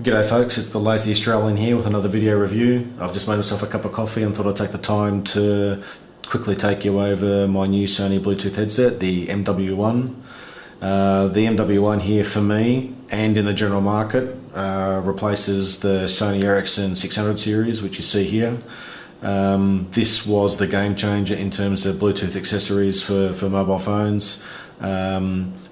G'day folks, it's the Lazy Australian here with another video review. I've just made myself a cup of coffee and thought I'd take the time to quickly take you over my new Sony Bluetooth headset, the MW1. The MW1 here for me and in the general market replaces the Sony Ericsson 600 series, which you see here. This was the game changer in terms of Bluetooth accessories for mobile phones.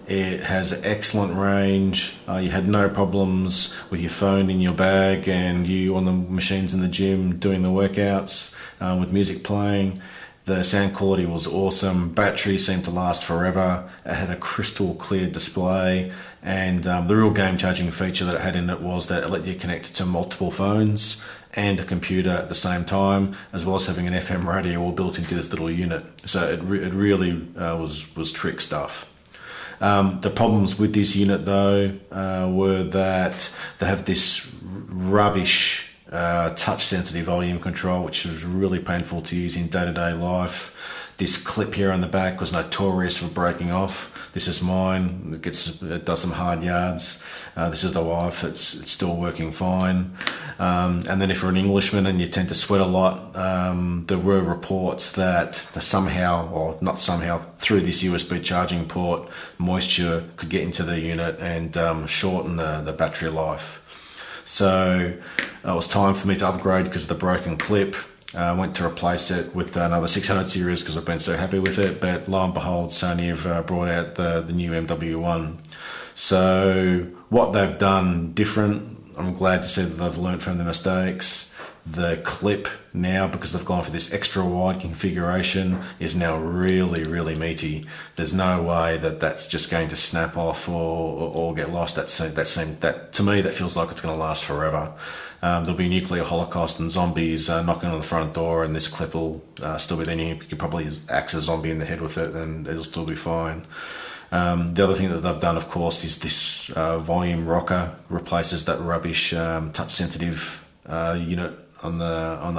It has excellent range. You had no problems with your phone in your bag and you on the machines in the gym doing the workouts with music playing. The sound quality was awesome. Battery seemed to last forever. It had a crystal clear display, and the real game-changing feature that it had in it was that it let you connect to multiple phones and a computer at the same time, as well as having an FM radio all built into this little unit. So it really was trick stuff. The problems with this unit though were that they have this rubbish touch sensitive volume control, which was really painful to use in day-to-day life. This clip here on the back was notorious for breaking off. This is mine. It does some hard yards. This is the wife. It's still working fine. And then if you're an Englishman and you tend to sweat a lot, there were reports that somehow, or not somehow, through this USB charging port, moisture could get into the unit and shorten the battery life. So it was time for me to upgrade because of the broken clip. I went to replace it with another 600 series because I've been so happy with it, but lo and behold, Sony have brought out the new MW1. So what they've done different, I'm glad to see that they've learnt from their mistakes. The clip now, because they've gone for this extra wide configuration, is now really meaty. There's no way that that's just going to snap off or get lost. That to me, that feels like it's going to last forever. There'll be nuclear holocaust and zombies knocking on the front door, and this clip will still be there. You could probably axe a zombie in the head with it and it'll still be fine. The other thing that they've done, of course, is this volume rocker replaces that rubbish touch sensitive unit on the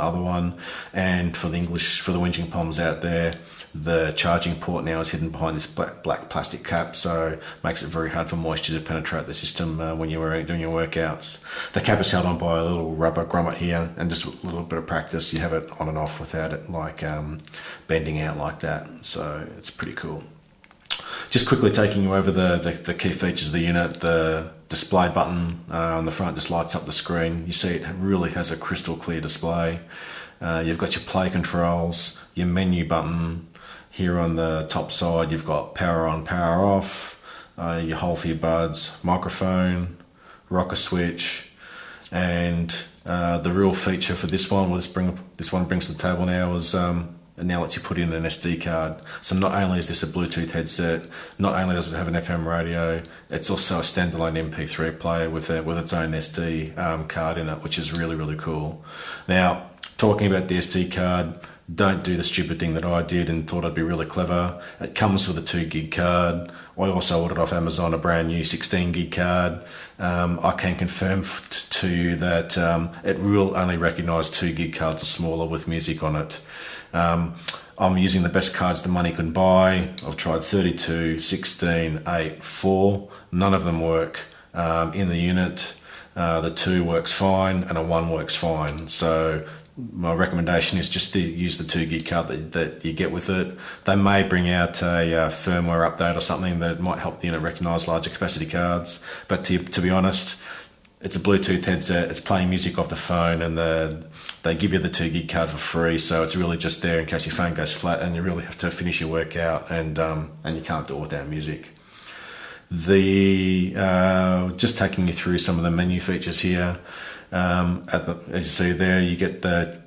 other one. And for the whinging poms out there, the charging port now is hidden behind this black plastic cap, so it makes it very hard for moisture to penetrate the system when you're doing your workouts. The cap is held on by a little rubber grommet here, and just a little bit of practice, you have it on and off without it bending out like that. So it's pretty cool. Just quickly taking you over the key features of the unit. The display button on the front just lights up the screen. You see it really has a crystal clear display. You've got your play controls, your menu button. Here on the top side you've got power on, power off, your hole for your buds, microphone, rocker switch, and the real feature for this one, this one brings to the table now, is it now lets you put in an SD card. So not only is this a Bluetooth headset, not only does it have an FM radio, it's also a standalone MP3 player with its own SD card in it, which is really cool. Now, talking about the SD card, don't do the stupid thing that I did and thought I'd be really clever. It comes with a 2 gig card. I also ordered off Amazon a brand new 16 gig card. I can confirm to you that it will only recognise 2 gig cards or smaller with music on it. I'm using the best cards the money can buy. I've tried 32, 16, 8, 4. None of them work in the unit. The 2 works fine and a 1 works fine. So my recommendation is just to use the 2 gig card that you get with it. They may bring out a firmware update or something that might help the unit recognise larger capacity cards. But to be honest, it's a Bluetooth headset, it's playing music off the phone, and they give you the 2 gig card for free, so it's really just there in case your phone goes flat and you really have to finish your workout and you can't do it without music. Just taking you through some of the menu features here. As you see there, you get the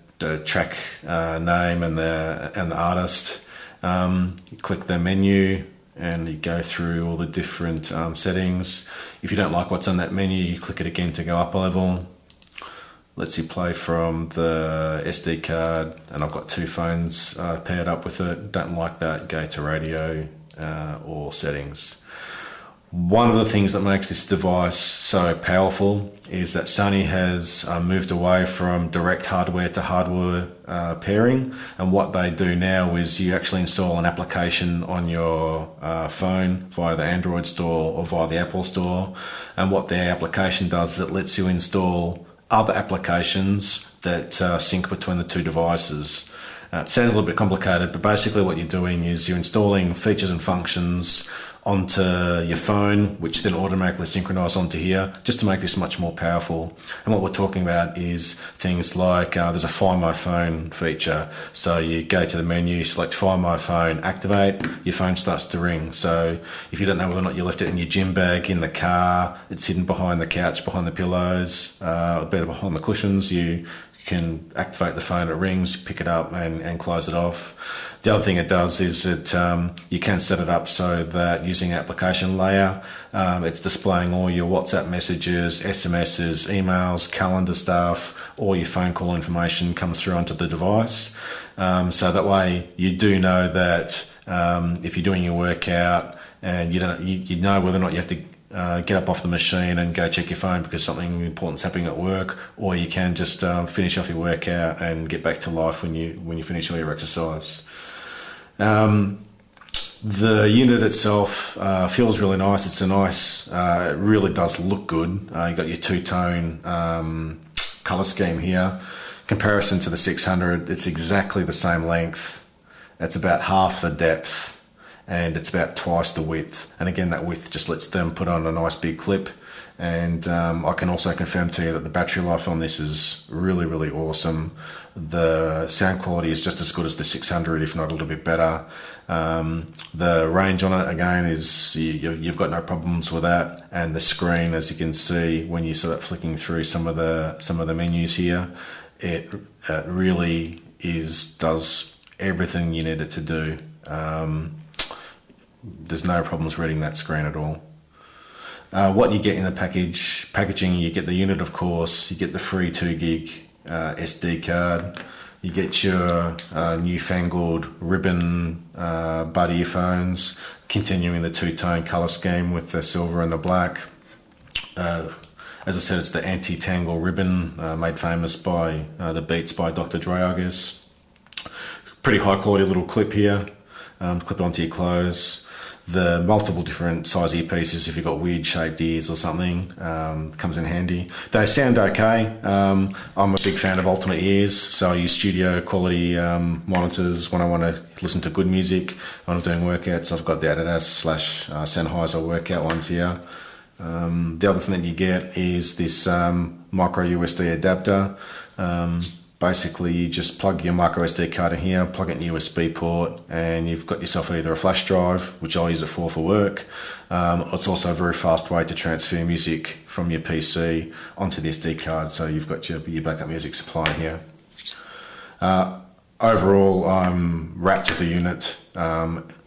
track name and the artist. You click the menu and you go through all the different settings. If you don't like what's on that menu, you click it again to go up a level. Lets you play from the SD card, and I've got 2 phones paired up with it. Don't like that, go to radio or settings. One of the things that makes this device so powerful is that Sony has moved away from direct hardware to hardware pairing, and what they do now is you actually install an application on your phone via the Android store or via the Apple store, and what their application does is it lets you install other applications that sync between the two devices. It sounds a little bit complicated, but basically what you're doing is you're installing features and functions onto your phone, which then automatically synchronize onto here, just to make this much more powerful. And what we're talking about is things like there's a Find My Phone feature. So you go to the menu, select Find My Phone, activate, your phone starts to ring. So if you don't know whether or not you left it in your gym bag, in the car, it's hidden behind the couch, behind the pillows, better behind the cushions, you can activate the phone, it rings, pick it up and close it off. The other thing it does is that you can set it up so that using application layer, it's displaying all your WhatsApp messages, SMSs, emails, calendar stuff, all your phone call information comes through onto the device. So that way you do know that if you're doing your workout and you know whether or not you have to get up off the machine and go check your phone because something important's happening at work, or you can just finish off your workout and get back to life when you finish all your exercise. The unit itself feels really nice. It's a nice, it really does look good. You got your two-tone color scheme here. Comparison to the 600, it's exactly the same length. It's about half the depth, and it's about twice the width. And again, that width just lets them put on a nice big clip. And I can also confirm to you that the battery life on this is really, really awesome. The sound quality is just as good as the 600, if not a little bit better. The range on it, again, is you've got no problems with that. And the screen, as you can see, when you start flicking through some of the menus here, it really does everything you need it to do. There's no problems reading that screen at all. What you get in the packaging, you get the unit, of course, you get the free 2 gig SD card, you get your newfangled ribbon bud earphones, continuing the two-tone colour scheme with the silver and the black. As I said, it's the anti-tangle ribbon made famous by the Beats by Dr. Dre, I guess. Pretty high quality little clip here, clip it onto your clothes. The multiple different size earpieces, if you've got weird shaped ears or something, comes in handy. They sound okay. I'm a big fan of Ultimate ears, so I use studio quality monitors when I want to listen to good music. When I'm doing workouts, I've got the Adidas/Sennheiser workout ones here. The other thing that you get is this micro USB adapter. Basically, you just plug your micro SD card in here, plug it in the USB port, and you've got yourself either a flash drive, which I'll use it for work. It's also a very fast way to transfer music from your PC onto the SD card, so you've got your backup music supply here. Overall, I'm wrapped with the unit.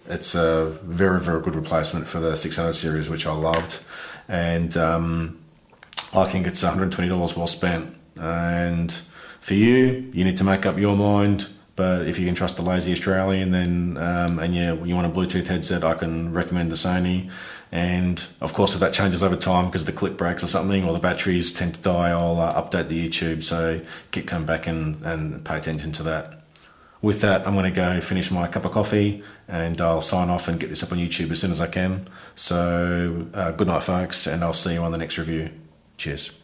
It's a very, very good replacement for the 600 series, which I loved, and I think it's $120 well spent. And for you need to make up your mind, but if you can trust the lazy Australian, then and you want a Bluetooth headset, I can recommend the Sony. And of course, if that changes over time because the clip breaks or something, or the batteries tend to die, I'll update the YouTube, so keep coming back and pay attention to that. With that, I'm going to go finish my cup of coffee, and I'll sign off and get this up on YouTube as soon as I can. So good night, folks, and I'll see you on the next review. Cheers.